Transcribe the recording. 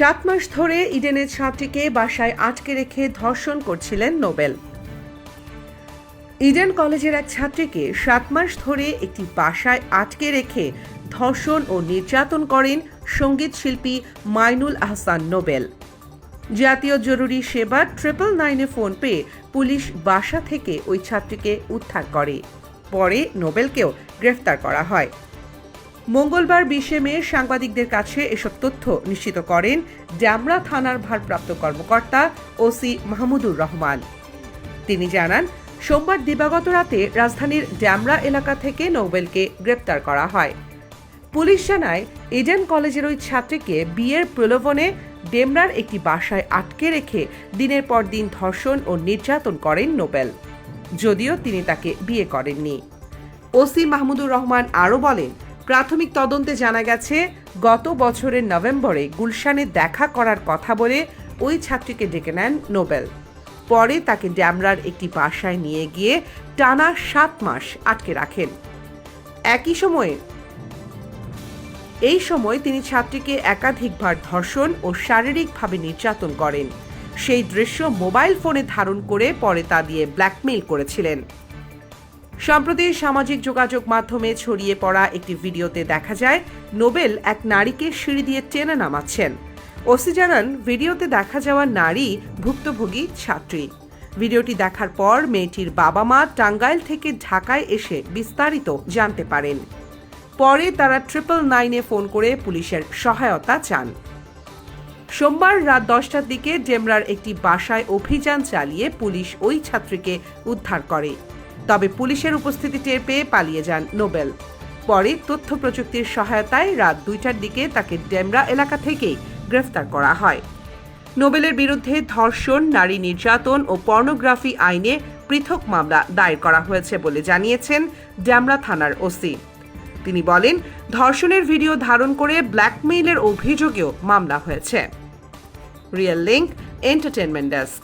7 মাস ধরে ইডেনের ছাত্রীকে বাসায় আটকে রেখে ধর্ষণ করছিলেন নোবেল। ইডেন কলেজের এক ছাত্রীকে 7 মাস ধরে একটি বাসায় আটকে রেখে ধর্ষণ ও নির্যাতন করেন সঙ্গীত শিল্পী মাইনুল আহসান নোবেল। জাতীয় জরুরি সেবা 999-এ ফোন পেয়ে পুলিশ বাসা থেকে ওই ছাত্রীকে উদ্ধার করে। পরে নোবেলকেও গ্রেফতার করা হয়। মঙ্গলবার 20 মে সাংবাদিকদের কাছে এসব তথ্য নিশ্চিত করেন ডেমরা থানার ভারপ্রাপ্ত কর্মকর্তা ওসি মাহমুদুর রহমান। তিনি জানান, সোমবার দিবাগত রাতে রাজধানীর ডেমরা এলাকা থেকে নোবেলকে গ্রেপ্তার করা হয়। পুলিশ জানায়, ইডেন কলেজের ওই ছাত্রীকে বিয়ের প্রলোভনে ডেমরার একটি বাসায় আটকে রেখে দিনের পর দিন ধর্ষণ ও নির্যাতন করেন নোবেল, যদিও তিনি তাকে বিয়ে করেননি। ওসি মাহমুদুর রহমান আরও বলেন, প্রাথমিক তদন্তে জানা গেছে, গত বছরের নভেম্বরে গুলশানে দেখা করার কথা বলে ওই ছাত্রীকে ডেকে নেন নোবেল। পরে তাকে ডেমরার একটি বাসায় নিয়ে গিয়ে টানা 7 মাস আটকে রাখেন। এই সময় তিনি ছাত্রীকে একাধিকবার ধর্ষণ ও শারীরিকভাবে নির্যাতন করেন। সেই দৃশ্য মোবাইল ফোনে ধারণ করে পরে তা দিয়ে ব্ল্যাকমেইল করেছিলেন। সম্প্রতি সামাজিক যোগাযোগ মাধ্যমে ছড়িয়ে পড়া একটি ভিডিওতে দেখা যায়, নোবেল এক নারীকে সিঁড়ি দিয়ে টেনে নামাচ্ছেন। ওসি জানান, ভিডিওতে দেখা যাওয়া নারী ভুক্তভোগী ছাত্রী। ভিডিওটি দেখার পর মেয়েটির বাবা মা টাঙ্গাইল থেকে ঢাকায় এসে বিস্তারিত জানতে পারেন। পরে তারা 999-এ ফোন করে পুলিশের সহায়তা চান। সোমবার রাত 10টার দিকে ডেমরার একটি বাসায় অভিযান চালিয়ে পুলিশ ওই ছাত্রীকে উদ্ধার করে। তবে পুলিশের উপস্থিতি টের পেয়ে পালিয়ে যান নোবেল। পরে তথ্য প্রযুক্তির সহায়তায় রাত 2টার দিকে তাকে ডেমরা এলাকা থেকেই গ্রেফতার করা হয়। নোবেলের বিরুদ্ধে ধর্ষণ, নারী নির্যাতন ও পর্নোগ্রাফি আইনে পৃথক মামলা দায়ের করা হয়েছে বলে জানিয়েছেন ডেমরা থানার ওসি। তিনি বলেন, ধর্ষণের ভিডিও ধারণ করে ব্ল্যাকমেইলের অভিযোগেও মামলা হয়েছে। Real link entertainment desk.